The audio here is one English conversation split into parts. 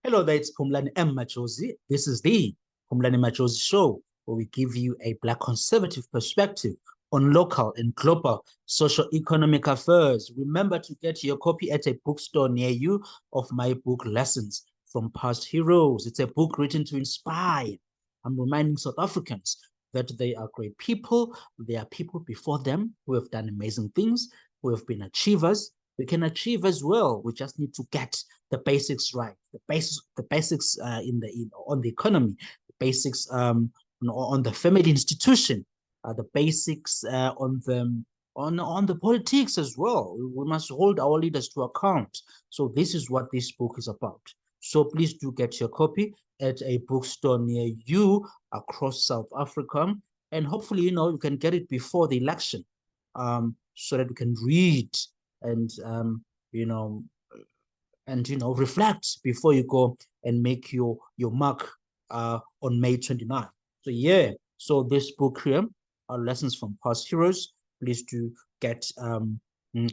Hello there, it's Phumlani M. Majosi. This is the Phumlani Majosi Show, where we give you a Black conservative perspective on local and global socio-economic affairs. Remember to get your copy at a bookstore near you of my book, Lessons from Past Heroes. It's a book written to inspire. I'm reminding South Africans that they are great people. There are people before them who have done amazing things, who have been achievers. We can achieve as well. We just need to get the basics right, the basics on the economy, the basics on the family institution, the basics on the politics as well. We must hold our leaders to account. So this is what this book is about. So please do get your copy at a bookstore near you across South Africa, and hopefully you can get it before the election, so that you can read and you know reflect before you go and make your mark on May 29th. So yeah, so this book here, Lessons from Past Heroes, please do get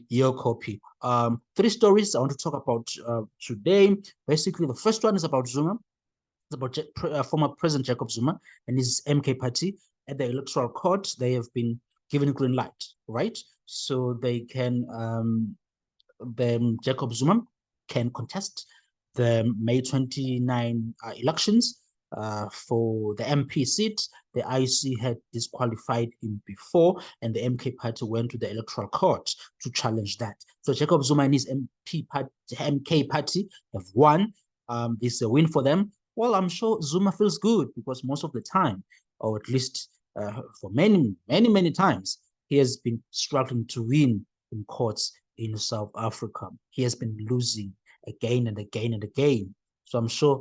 your copy. Three stories I want to talk about today. Basically, the first one is about Zuma. It's about former President Jacob Zuma and his MK Party. At the Electoral Court, they have been given green light, right? So they can Jacob Zuma can contest the May 29 elections for the MP seat. The IC had disqualified him before, and the MK Party went to the Electoral Court to challenge that. So Jacob Zuma and his MK Party have won. This is a win for them. Well, I'm sure Zuma feels good because most of the time, or at least for many times, he has been struggling to win in courts in South Africa. He has been losing again and again and again. So I'm sure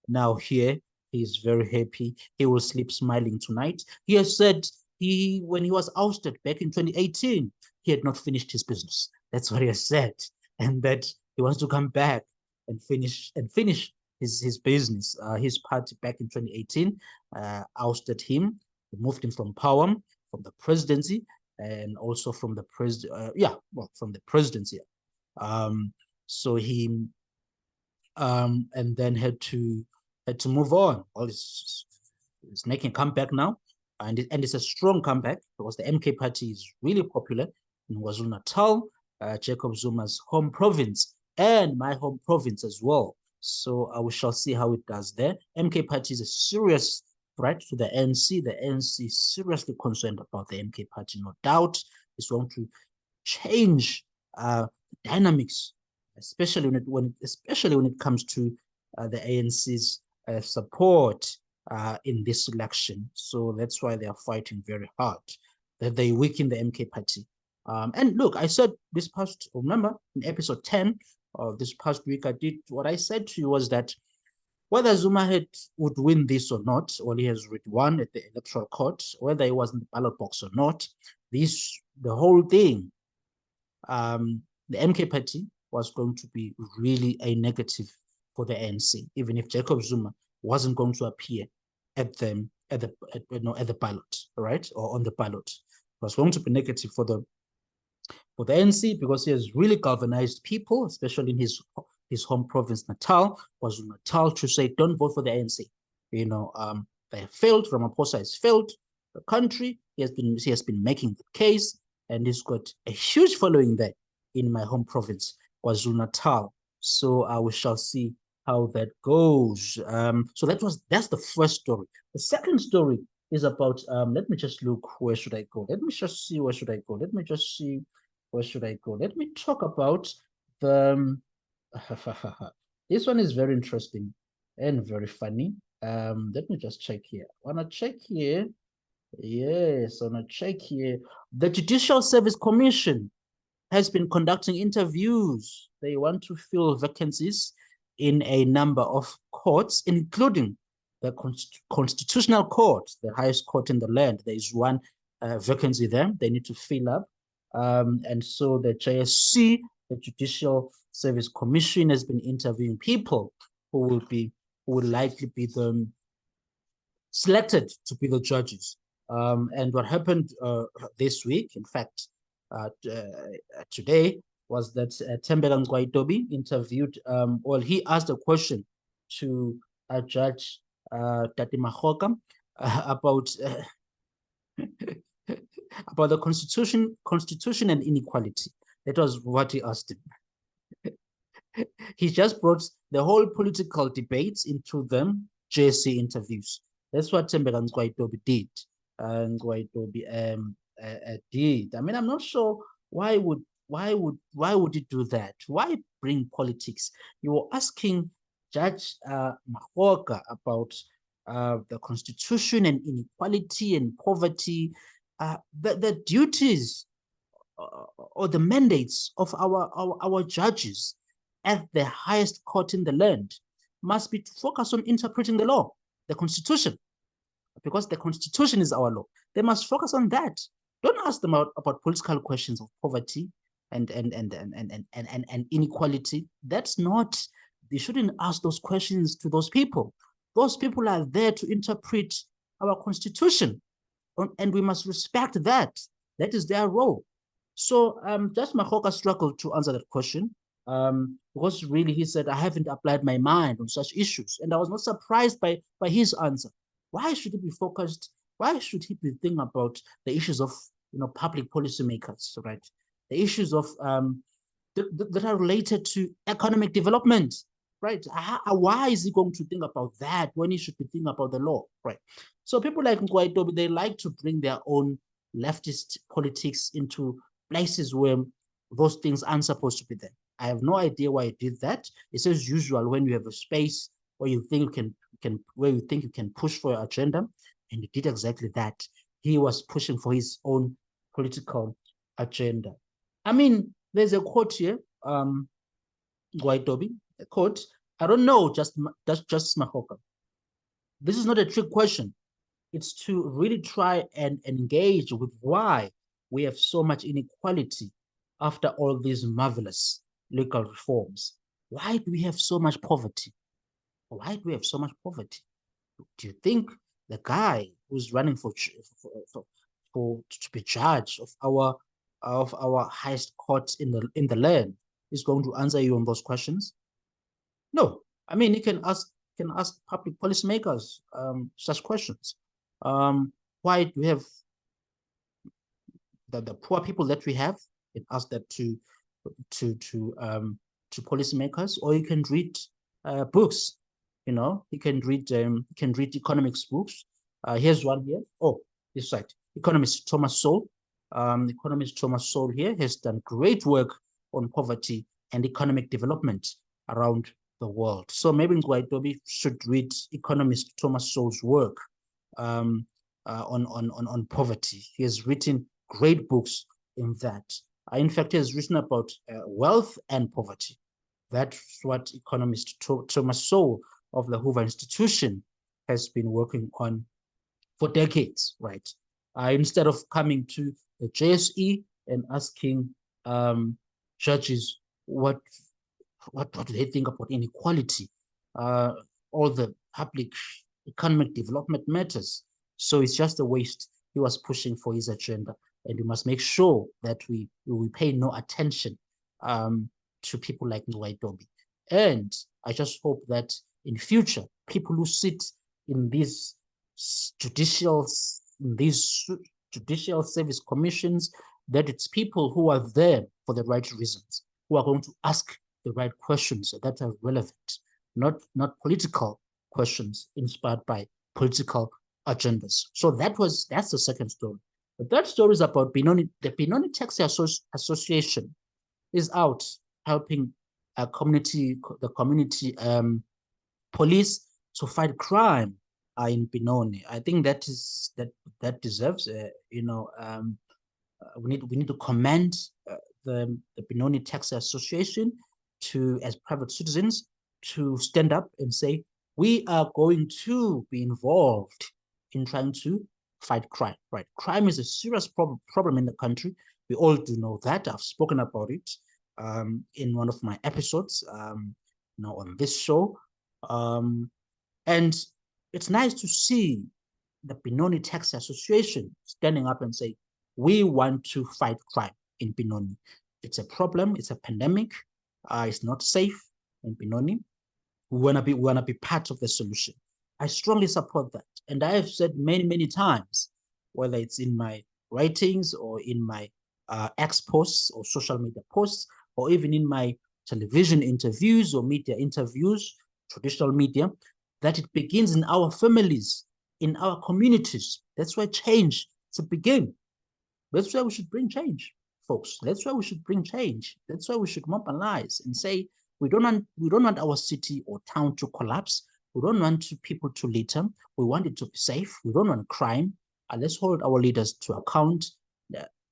now here he is very happy. He will sleep smiling tonight. He has said when he was ousted back in 2018, he had not finished his business. That's what he has said, and that he wants to come back and finish his business. His party back in 2018 ousted him, removed him from power, from the presidency, and also from the from the presidency. So he and then had to move on. Well, he's making a comeback now, and it's a strong comeback because the MK Party is really popular in KwaZulu-Natal, Jacob Zuma's home province, and my home province as well. So we shall see how it does there. MK Party is a serious threat to the ANC. The ANC is seriously concerned about the MK Party, no doubt. It's going to change dynamics, especially when it comes to the ANC's support in this election. So that's why they are fighting very hard, that they weaken the MK Party. And look, I said remember in episode 10 of this past week, what I said to you was that whether Zuma would win this or not, or he has won at the Electoral Court, whether he was in the ballot box or not, the whole thing, the MK Party was going to be really a negative for the ANC, even if Jacob Zuma wasn't going to appear at the ballot, right, or on the ballot. It was going to be negative for the ANC because he has really galvanized people, especially in his home province, Natal, KwaZulu-Natal, to say, don't vote for the ANC. They have failed. Ramaphosa has failed the country. He has been making the case, and he's got a huge following there in my home province, KwaZulu-Natal. So we shall see how that goes. So that's the first story. The second story is about, let me just look, where should I go? Let me just see, where should I go? Let me just see, where should I go? Let me talk about the, this one is very interesting and very funny. Let me just check here. I want to check here. Yes, I want to check here. The Judicial Service Commission has been conducting interviews. They want to fill vacancies in a number of courts, including the Constitutional Court, the highest court in the land. There is one vacancy there. They need to fill up. And so the JSC, the Judicial Service Commission, has been interviewing people who will likely be selected to be the judges. And what happened this week, in fact, today, was that Thembeka Mqwayitobi interviewed, he asked a question to Judge Tati Mahoka about about the constitution and inequality. That was what he asked him. He just brought the whole political debates into the JSC interviews. That's what Tembeka Ngwaitobi did. Ngwaitobi did. I mean, I'm not sure why would he do that? Why bring politics? You were asking Judge Mahoka about the constitution and inequality and poverty, the duties or the mandates of our judges at the highest court in the land must be focused on interpreting the law, the constitution, because the constitution is our law. They must focus on that. Don't ask them about political questions of poverty and inequality. That's not, they shouldn't ask those questions to those people. Those people are there to interpret our constitution, and we must respect that. That is their role. So Judge Mahoka struggled to answer that question because really he said, I haven't applied my mind on such issues. And I was not surprised by his answer. Why should he be focused? Why should he be thinking about the issues of public policymakers, right? The issues of that are related to economic development, right? Why is he going to think about that when he should be thinking about the law, right? So people like Ngwaitobi, they like to bring their own leftist politics into places where those things aren't supposed to be there. I have no idea why he did that. It's as usual when you have a space where you think you can push for your agenda, and he did exactly that. He was pushing for his own political agenda. I mean, there's a quote here, Ngwaitobi, a quote. I don't know, Justice Mahoka. This is not a trick question. It's to really try and engage with why we have so much inequality after all these marvelous legal reforms. Why do we have so much poverty? Why do we have so much poverty? Do you think the guy who's running to be judge of our highest court in the land is going to answer you on those questions? No. I mean, you can ask public policymakers such questions. Why do we have the poor people that we have? You can ask that to policymakers, or you can read books. You can read economics books. Here's one here. Oh, this side. Economist Thomas Sowell. Economist Thomas Sowell here has done great work on poverty and economic development around the world. So maybe Ngwaitobi should read economist Thomas Sowell's work on poverty. He has written great books in that. In fact, he has written about wealth and poverty. That's what economist Thomas Sowell of the Hoover Institution has been working on for decades, right? Instead of coming to the JSE and asking judges what do they think about inequality, all the public economic development matters. So it's just a waste. He was pushing for his agenda, and we must make sure that we pay no attention to people like Ngwaitobi. And I just hope that in future, people who sit in these judicial service commissions, that it's people who are there for the right reasons, who are going to ask the right questions that are relevant, not political questions inspired by political agendas. So that's the second story. The third story is about Benoni. The Benoni Taxi Association is out helping the community police to fight crime in Benoni. I think that deserves we need to commend the Benoni Taxi Association as private citizens to stand up and say, we are going to be involved in trying to fight crime, right? Crime is a serious problem in the country. We all do know that. I've spoken about it in one of my episodes, on this show. And it's nice to see the Benoni Taxi Association standing up and say, we want to fight crime in Benoni. It's a problem. It's a pandemic. It's not safe in Benoni. We wanna be part of the solution. I strongly support that. And I have said many times, whether it's in my writings or in my X posts or social media posts, or even in my television interviews or media interviews, traditional media, that it begins in our families, in our communities. That's where change to begin. That's why we should bring change, folks. That's why we should bring change. That's why we should mobilize and say we don't want our city or town to collapse. We don't want people to litter. We want it to be safe. We don't want crime. Let's hold our leaders to account.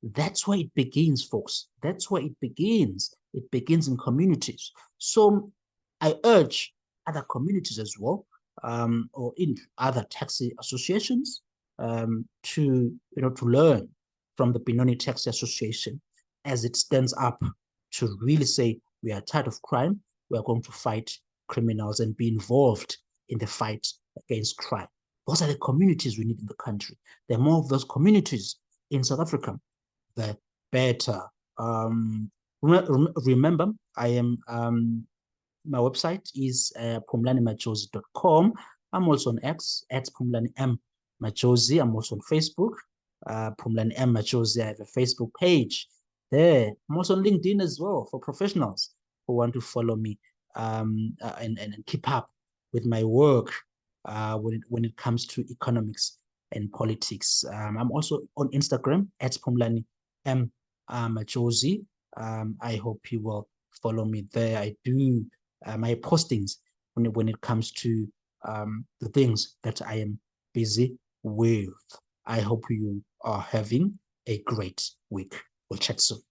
That's where it begins, folks. That's where it begins. It begins in communities. So I urge other communities as well, or in other taxi associations, to learn from the Benoni Taxi Association as it stands up to really say we are tired of crime. We are going to fight criminals and be involved in the fight against crime. Those are the communities we need in the country. The more of those communities in South Africa, the better. Remember, I am my website is phumlanimajosi.com. I'm also on X at Phumlani M Majosi. I'm also on Facebook, Phumlani M Majosi. I have a Facebook page there. I'm also on LinkedIn as well for professionals who want to follow me and keep up with my work when it comes to economics and politics. I'm also on Instagram at Phumlani M Majosi. I hope you will follow me there. I do my postings when it comes to the things that I am busy with. I hope you are having a great week. We'll chat soon.